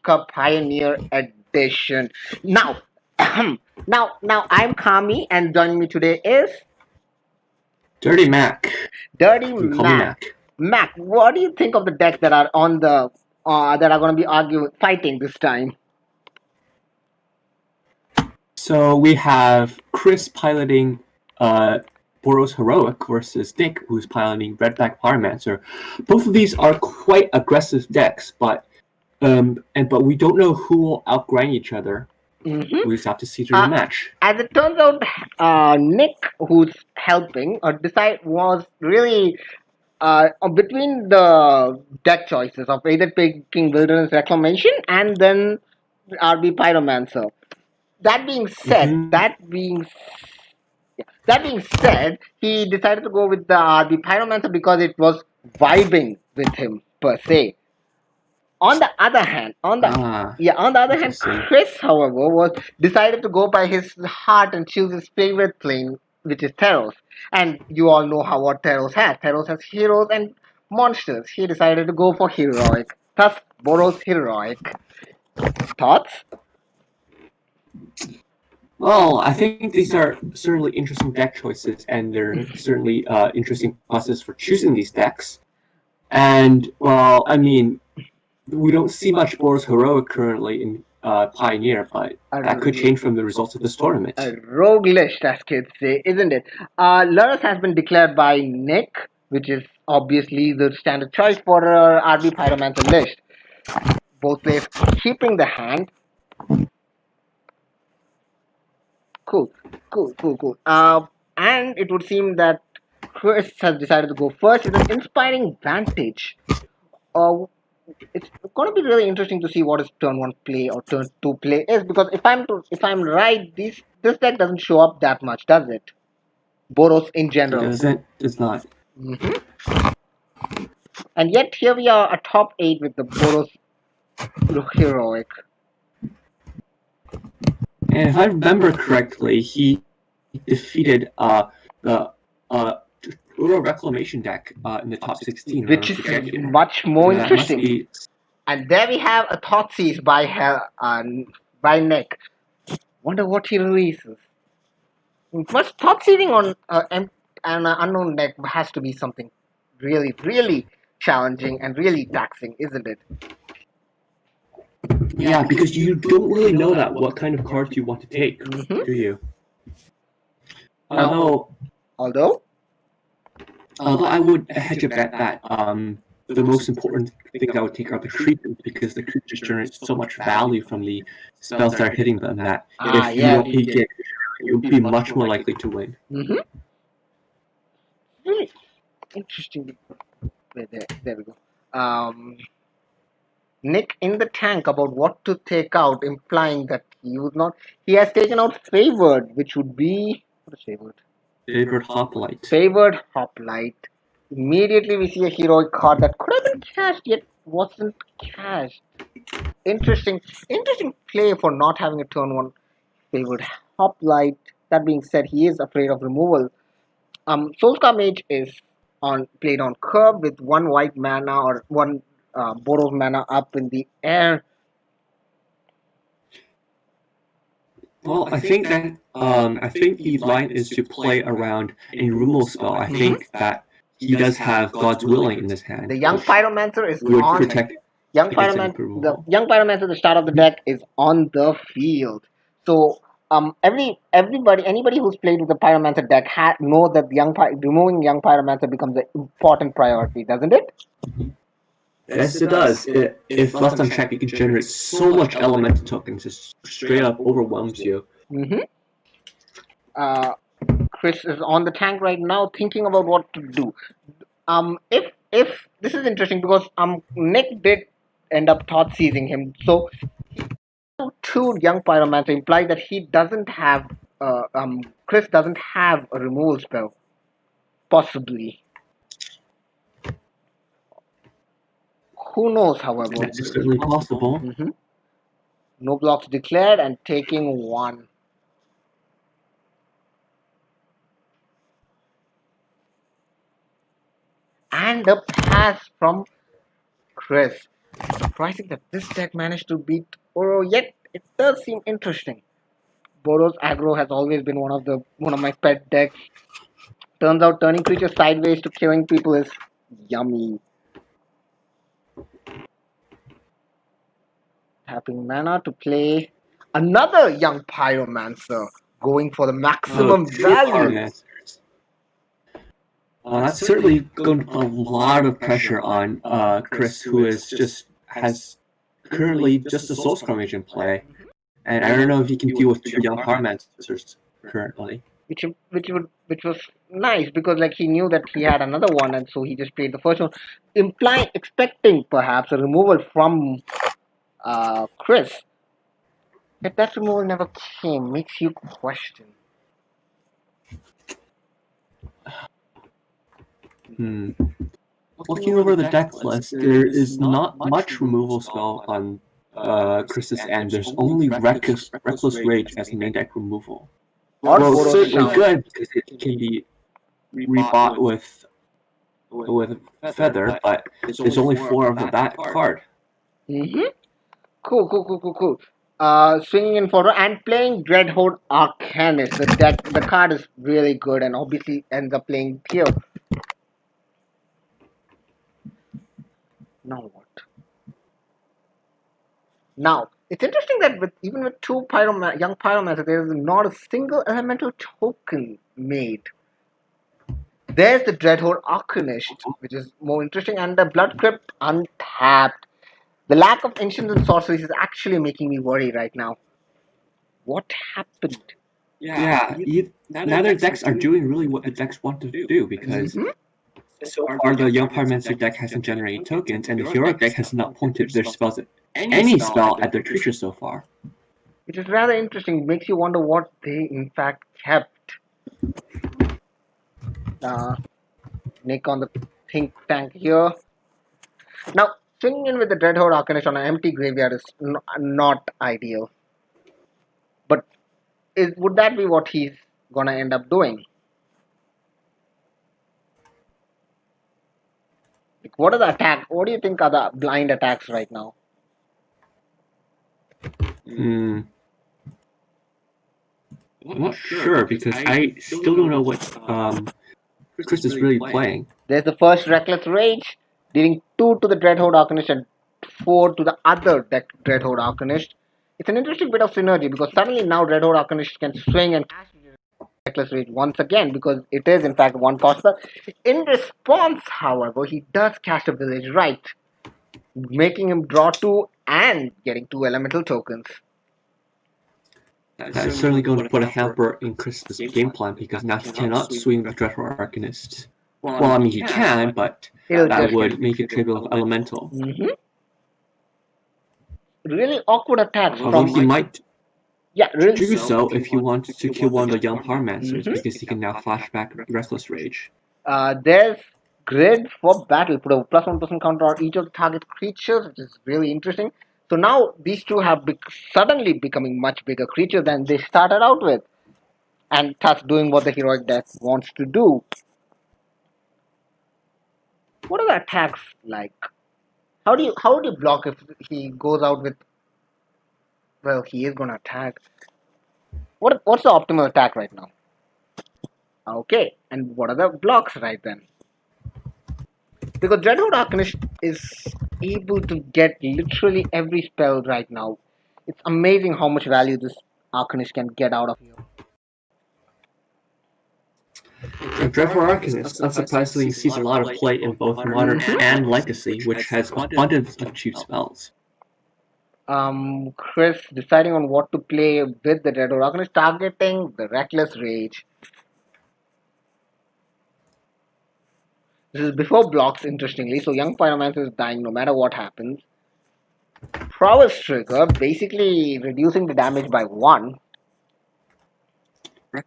Cup Pioneer Edition. Now, now I'm Kami, and joining me today is DirtyMac. Dirty You call me Mac. Mac. Mac, what do you think of the decks that are on the that are going to be fighting this time? So we have Chris piloting Boros Heroic versus Nick, who's piloting Redback Pyromancer. Both of these are quite aggressive decks, but we don't know who will outgrind each other. Mm-hmm. We just have to see through the match. As it turns out, Nick, who's helping, was really between the deck choices of either picking Wilderness Reclamation and then RB Pyromancer. That being said, that being said, he decided to go with the Pyromancer because it was vibing with him per se. On the other hand, Interesting. Chris, however, was decided to go by his heart and choose his favorite plane, which is Theros. And you all know how what Theros has. Theros has heroes and monsters. He decided to go for heroic. Thus, Boros Heroic. Thoughts? Well, I think these are certainly interesting deck choices, and they're certainly interesting process for choosing these decks. And, well, I mean, we don't see much Boros Heroic currently in Pioneer, but that could change from the results of this tournament. A rogue list, as kids say, isn't it? Lurus has been declared by Nick, which is obviously the standard choice for RB Pyromancer list. Both players keeping the hand. Cool. And it would seem that Chris has decided to go first with an inspiring vantage. It's going to be really interesting to see what his turn one play or turn two play is, because if I'm right, this deck doesn't show up that much, does it? Boros in general. It does not. Mm-hmm. And yet here we are, a top 8 with the Boros Heroic. And if I remember correctly, he defeated the Uro Reclamation deck in the top 16. Which is much more interesting. And there we have a Thoughtseize by Nick. Wonder what he releases. But Thoughtseizing on an unknown deck has to be something really, really challenging and really taxing, isn't it? Yeah, because you don't really know that what kind of cards you want to take, do you? Although I would hedge a bet that the most important thing I would take are the creatures, because the creatures generate so much value from the spells that are hitting them that if you don't peek it, you'll be much more likely to win. Mm-hmm. Really interesting. There we go. Nick in the tank about what to take out, implying that he has taken out Favored, which would be, what is Favored? Favored Hoplite. Favored Hoplite. Immediately we see a heroic card that could have been cashed yet wasn't cashed. Interesting play for not having a turn one Favored Hoplite. That being said, he is afraid of removal. Soulscar Mage is played on curve with one white mana or one Boros mana up in the air. Well, I think the line is to play around a removal spell. I think that he does have God's Willing in his hand. The young Pyromancer is would on protect it. The young Pyromancer at the start of the deck is on the field. So anybody who's played with the Pyromancer deck know that removing young Pyromancer becomes an important priority, doesn't it? Yes, it does. If left unchecked, it can generate so much elemental tokens, just straight up overwhelms you. Mm-hmm. Chris is on the tank right now, thinking about what to do. If this is interesting because Nick did end up Thoughtseizing him, so two young Pyromancer implies that he doesn't have Chris doesn't have a removal spell, possibly. Who knows, however. That's certainly possible. Mm-hmm. No blocks declared and taking one. And the pass from Chris. Surprising that this deck managed to beat Oro, yet it does seem interesting. Boros aggro has always been one of my pet decks. Turns out turning creatures sideways to killing people is yummy. Tapping mana to play another young Pyromancer, going for the maximum Two value. Pyromancers. That's certainly going to put a lot of pressure on Chris, who has currently just a Soul Scrummage in play, and I don't know if he can deal with two young Pyromancers currently. Which was nice because like he knew that he had another one, and so he just played the first one, expecting perhaps a removal from Chris. Yet that removal never came. Makes you question. Looking over the deck list, there is not much removal spell on Chris's end. There's only Reckless Rage as main deck removal. Or It's Boros certainly Sound. good because it can be rebought with Feather, but there's only 4 of that card. Cool. Swinging in forward and playing Dreadhorde Arcanist. The card is really good and obviously ends up playing here. Now what? Now, it's interesting that even with two young Pyromancer, there is not a single elemental token made. There's the Dreadhorde Arcanist, which is more interesting, and the Blood Crypt untapped. The lack of ancients and sorceries is actually making me worry right now. What happened? Neither decks are doing really what the decks want to do because so far the Young Pyromancer deck hasn't generated tokens, and the Heroic deck has not pointed their spells at any spell at their creatures so far. Which is rather interesting. Makes you wonder what they in fact kept. Nick on the think tank here. Now, swinging in with the Dreadhorde Arcanist on an empty graveyard is not ideal. But would that be what he's gonna end up doing? Like, what are the attacks? What do you think are the blind attacks right now? I'm not sure because I still don't know what Chris is really playing. There's the first Reckless Rage, dealing 2 to the Dreadhorde Arcanist and 4 to the other Dreadhorde Arcanist. It's an interesting bit of synergy because suddenly now Dreadhorde Arcanist can swing and cast Reckless Rage once again because it is in fact one cost spell. In response, however, he does cast a Village Right, making him draw 2 and getting 2 elemental tokens. That's certainly going to put a hamper in Chris's game plan because now he cannot swing the Dreadhorde Arcanist. Well, I mean, he can, but that would make it trigger with Elemental. Really awkward attacks. Although he might really do so if he wants to kill one of the young Pyromancers because he can now flashback Reckless Rage. There's Grid for battle. Put a +1% counter on each of the target creatures, which is really interesting. So now these two have suddenly becoming much bigger creatures than they started out with. And thus doing what the Heroic deck wants to do. What are the attacks like? How do you block if he goes out with? Well, he is gonna attack. What's the optimal attack right now? Okay, and what are the blocks right then? Because Dreadhorde Arcanist is able to get literally every spell right now. It's amazing how much value this Arcanist can get out of here. Dreadhorde Arcanist, unsurprisingly, sees a lot of play in both Modern and Legacy, which has abundance of cheap spells. Chris deciding on what to play with the Dreadhorde Arcanist, targeting the Reckless Rage. This is before blocks, interestingly, so young Pyromancer is dying no matter what happens. Prowess trigger, basically reducing the damage by 1.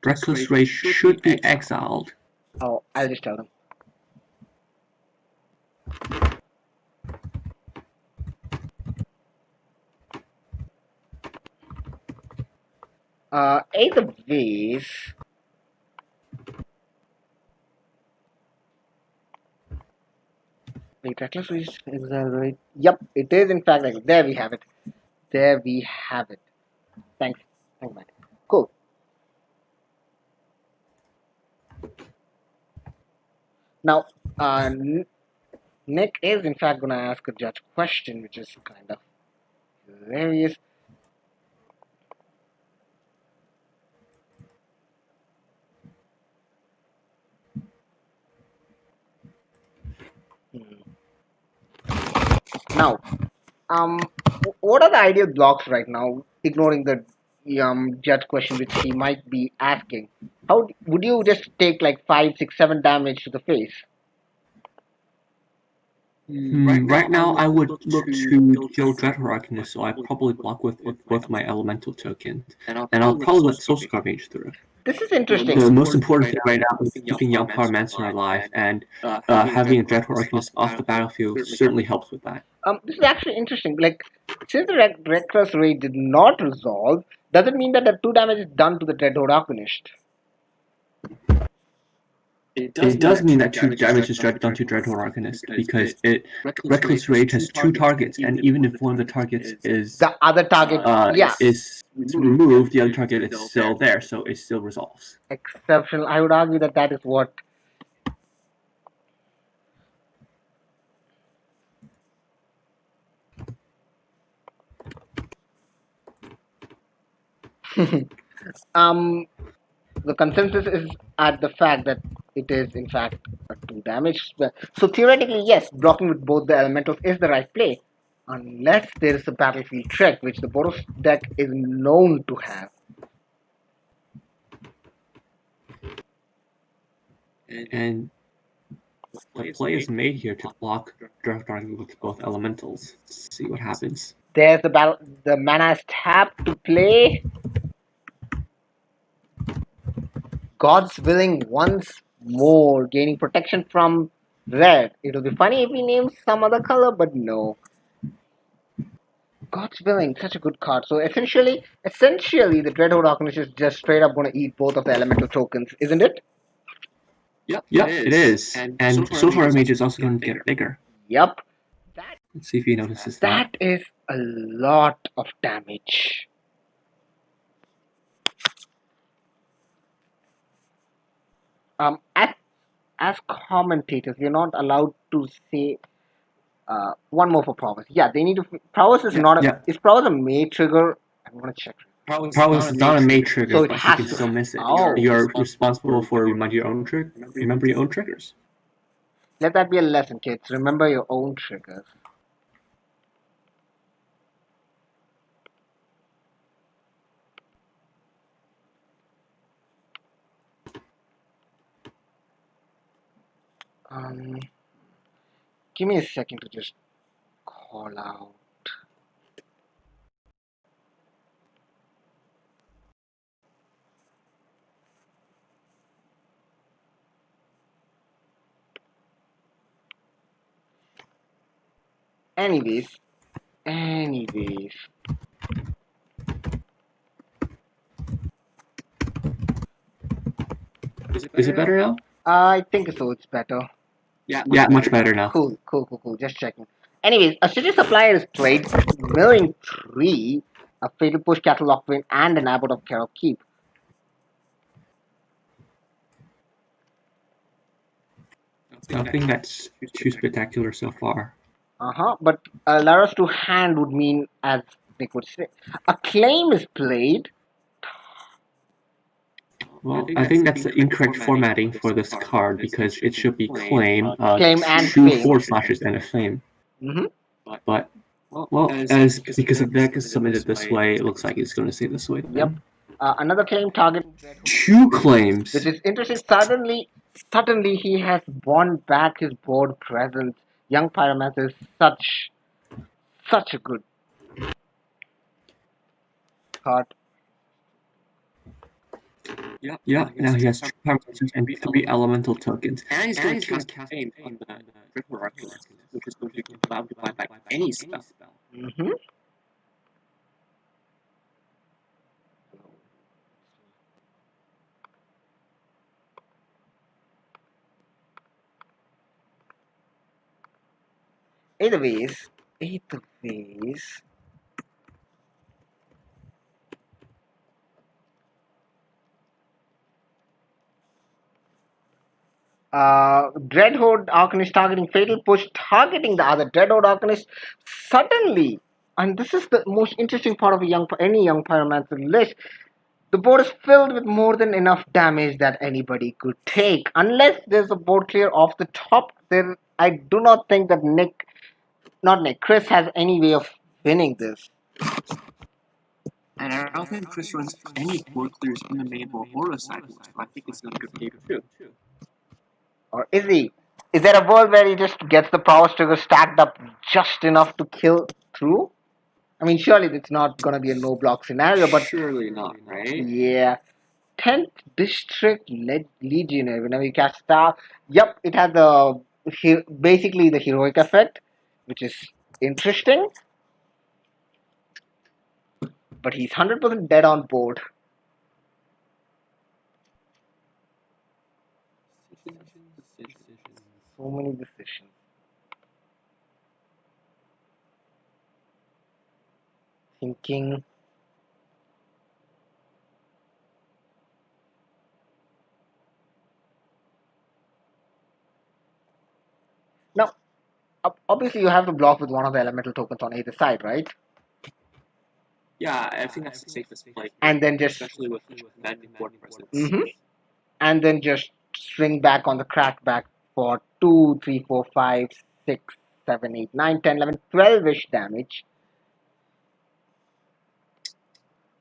Reckless Rage should be exiled. Oh, I'll just tell them. Either ways, Complete reckless race, exaggerate. Yep, it is in fact like there we have it. There we have it. Thanks. Thanks, Matt. Cool. Now, Nick is in fact gonna ask a judge question, which is kind of hilarious. Hmm. Now, what are the ideal blocks right now? Ignoring the judge question, which he might be asking. How would you just take like 5, 6, 7 damage to the face? Right now, I would look to kill Dreadhorde, so I probably block with both my elemental tokens, and I'll probably let Social Guard Mage through. This is interesting. The most important thing right now is keeping young Pyromancer alive, and having a Dreadhorde off the battlefield certainly helps with that. This is actually interesting. Like, since the reckless raid did not resolve, does it mean that the 2 damage is done to the Dreadhorde Arcanist? It does mean that 2 damage is done to Dreadhorde Arcanist because Reckless Rage has 2 targets, and even if one of the targets is The other target, is removed, the other target is still there, so it still resolves. Exceptional. I would argue that that is what. The consensus is at the fact that it is in fact a 2 damage spell. So theoretically, yes, blocking with both the elementals is the right play, unless there is a battlefield trick, which the Boros deck is known to have. And the play is made here to block Dreadhorde with both elementals. Let's see what happens. There's the battle. The mana is tapped to play. God's willing once more, gaining protection from red. It'll be funny if he names some other color, but no. God's willing, such a good card. So essentially, the Dreadhorde Arcanist is just straight up going to eat both of the elemental tokens, isn't it? Yep, it is. And Social Mage is also going to get bigger. Yep. Let's see if he notices that. That is a lot of damage. As commentators, we're not allowed to say one more for prowess. Yeah, they need to. Prowess is not a. Is prowess a May trigger? I'm gonna check. Prowess is not a May trigger, so but you can still miss it. Oh. You're responsible for remember your own triggers. Let that be a lesson, kids. Remember your own triggers. Give me a second to just call out. Anyways. Is it better now? I think so. It's better. Yeah, much better now. Cool. Just checking. Anyways, a city supplier is played, milling 3, a fatal push, cattle lock win, and an abbot of Carol Keep. Nothing that's too spectacular so far. But Lara's to hand would mean, as they could say, a claim is played. Well, I think that's the incorrect formatting for this card because it should be claim and 2 flame. forward slashes and a flame. But because the deck is submitted this way, it looks like it's going to say this way. Yep. Another claim target. 2 claims. Which is interesting. Suddenly he has won back his board presence. Young Pyromancer is such a good card. Yeah, now he has 2 Pyromancers and 3 elemental tokens. And he's going to cast Flame on the Dreadhorde Arcanist, which is going to be allowed to buy back any spell. Either ways, Dreadhorde Arcanist targeting Fatal Push, targeting the other Dreadhorde Arcanist. Suddenly, and this is the most interesting part of any young Pyromancer list, the board is filled with more than enough damage that anybody could take. Unless there's a board clear off the top, then I do not think that Chris has any way of winning this. And I don't think Chris runs any board clears in the main or Boros side, so I think it's not a good game too. Or is he? Is there a world where he just gets the power trigger stacked up just enough to kill through? I mean, surely it's not going to be a no-block scenario, but... Surely not, right? Yeah. 10th District Legionary. Whenever you cast Star... Yep, it has basically the heroic effect, which is interesting. But he's 100% dead on board. So many decisions. Thinking. Now, obviously you have to block with one of the elemental tokens on either side, right? Yeah, I think that's the safest play. And then just... Especially with commanding board presence. Mm-hmm. And then just swing back on the crackback for 2, 3, 4, 5, 6, 7, 8, 9, 10, 11, 12-ish damage.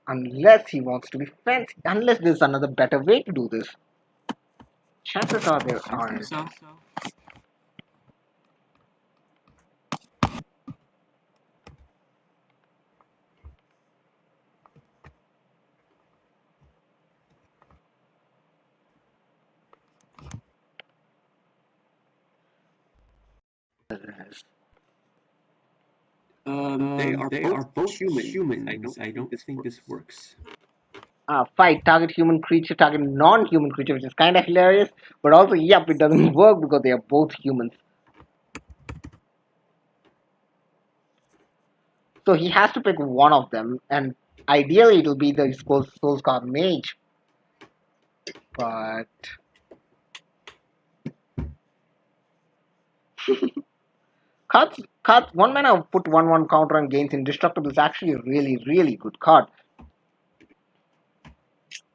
Unless he wants to be fancy. Unless there's another better way to do this. Chances are there aren't. So. They are both humans. I don't think this works. Fight target human creature, target non-human creature, which is kind of hilarious. But also, yep, it doesn't work because they are both humans. So he has to pick one of them, and ideally it will be the Soulscar Mage. But... Cards, 1 mana put 1/1 counter and gains indestructible is actually a really, really good card.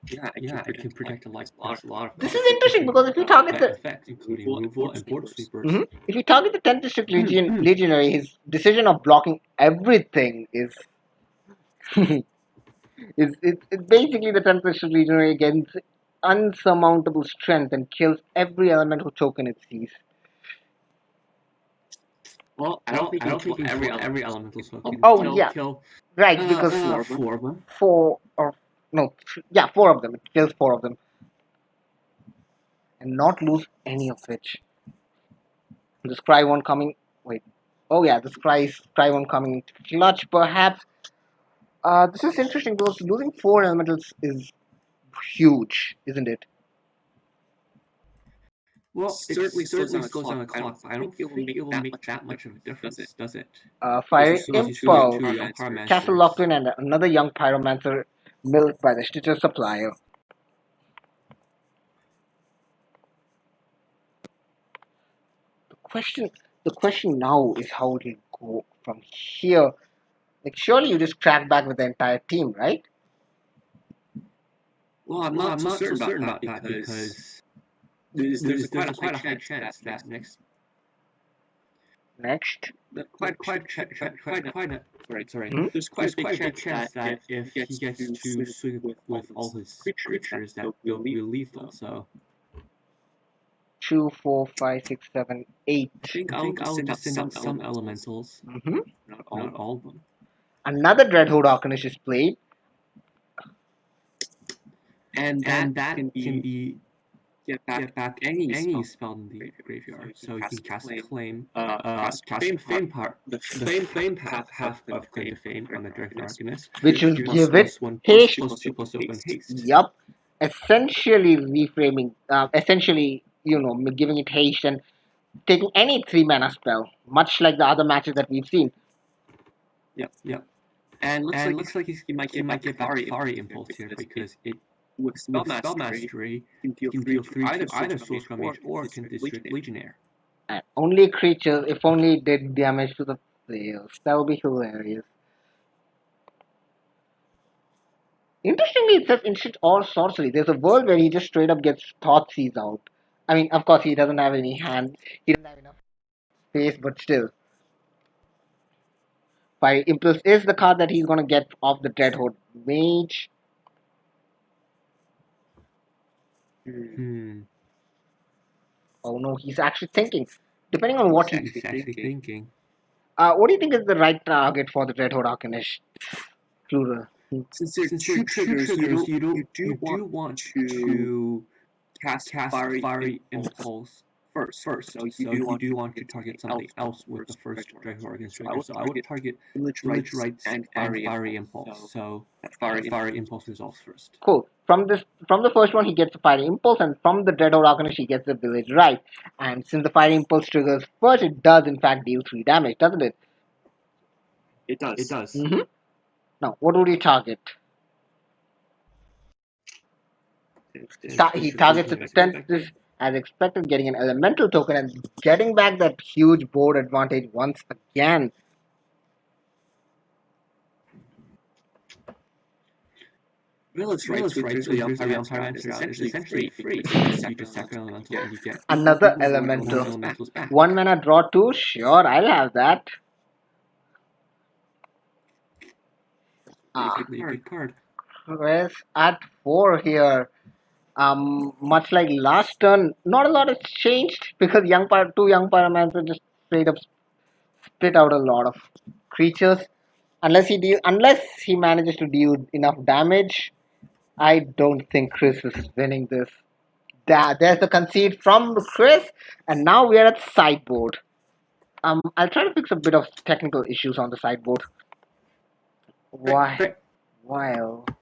Yeah, it can protect a lot of. This is interesting because if you target the effects, including removal and board sweepers. Mm-hmm. If you target the 10th District Legionary, his decision of blocking everything is it's basically the 10th District Legionary against unsurmountable strength and kills every elemental token it sees. Well, I don't think every elemental token. Oh, yeah. Kill, right, because 4 of them. 4 of them. It kills 4 of them. And not lose any of which. The Scry one coming... Wait. Oh yeah, the Scry one coming into clutch, perhaps. This is interesting because losing 4 elementals is huge, isn't it? Well, it certainly goes on the clock. I don't think it will make that much of a difference, does it? Fire Impulse, Castle Locked-in, and another young Pyromancer milked by the Stitcher supplier. The question now is how it will go from here. Like, surely you just crack back with the entire team, right? Well, I'm not so certain about that because there's quite a high chance that next. Quite sorry. Mm-hmm. There's quite a big chance that if he gets to swing with all his creatures, that will be lethal. So 2, 4, 5, 6, 7, 8. I think I'll just send out some elementals. Mm-hmm. Not all of them. Another Dreadhorde Arcanist is played. And that can be get back any spell in the graveyard. So you can cast Claim, cast Fame Power. The Fame half of Claim to Fame on the Dreadhorde Arcanist, which will give it haste. Yup. Essentially reframing, giving it haste and taking any 3-mana spell, much like the other matches that we've seen. Yep. And looks like he might get back Fiery Impulse here because it with Spell Mastery can deal 3 to either Soul Scrummage or can District Legionnaire. And only creatures, if only it did damage to the players. That would be hilarious. Interestingly, it says instant or sorcery. There's a world where he just straight up gets Thoughtseize out. I mean, of course, he doesn't have any hand. He doesn't have enough space, but still. Fire Impulse is the card that he's going to get off the Dreadhorde Mage. Oh no, he's actually thinking. Depending on what he's actually thinking. What do you think is the right target for the Dreadhorde Arcanist? Plural. Since there are two triggers, you do want to cast Fiery Impulse first. So you do want to target something else with the first Dreadhorde Arcanist trigger. So I would target Village Rites and Fiery Impulse. So Fiery Impulse resolves first. Cool. From the first one, he gets the Fiery Impulse, and from the Dreadhorde Arcanist, he gets the Village Rite. And since the Fiery Impulse triggers first, it does in fact deal 3 damage, doesn't it? It does. Mm-hmm. Now, what would he target? He targets a 10th as expected, getting an elemental token and getting back that huge board advantage once again. Village Rites with the Pyromancer is essentially free. You just sack an elemental and you get another elemental. 1 mana, draw 2. Sure, I'll have that. Good card. Chris at 4 here. Much like last turn, not a lot has changed because two young Pyromancer just straight up spit out a lot of creatures. Unless he manages to deal enough damage, I don't think Chris is winning this. There's the concede from Chris, and now we are at sideboard. I'll try to fix a bit of technical issues on the sideboard. While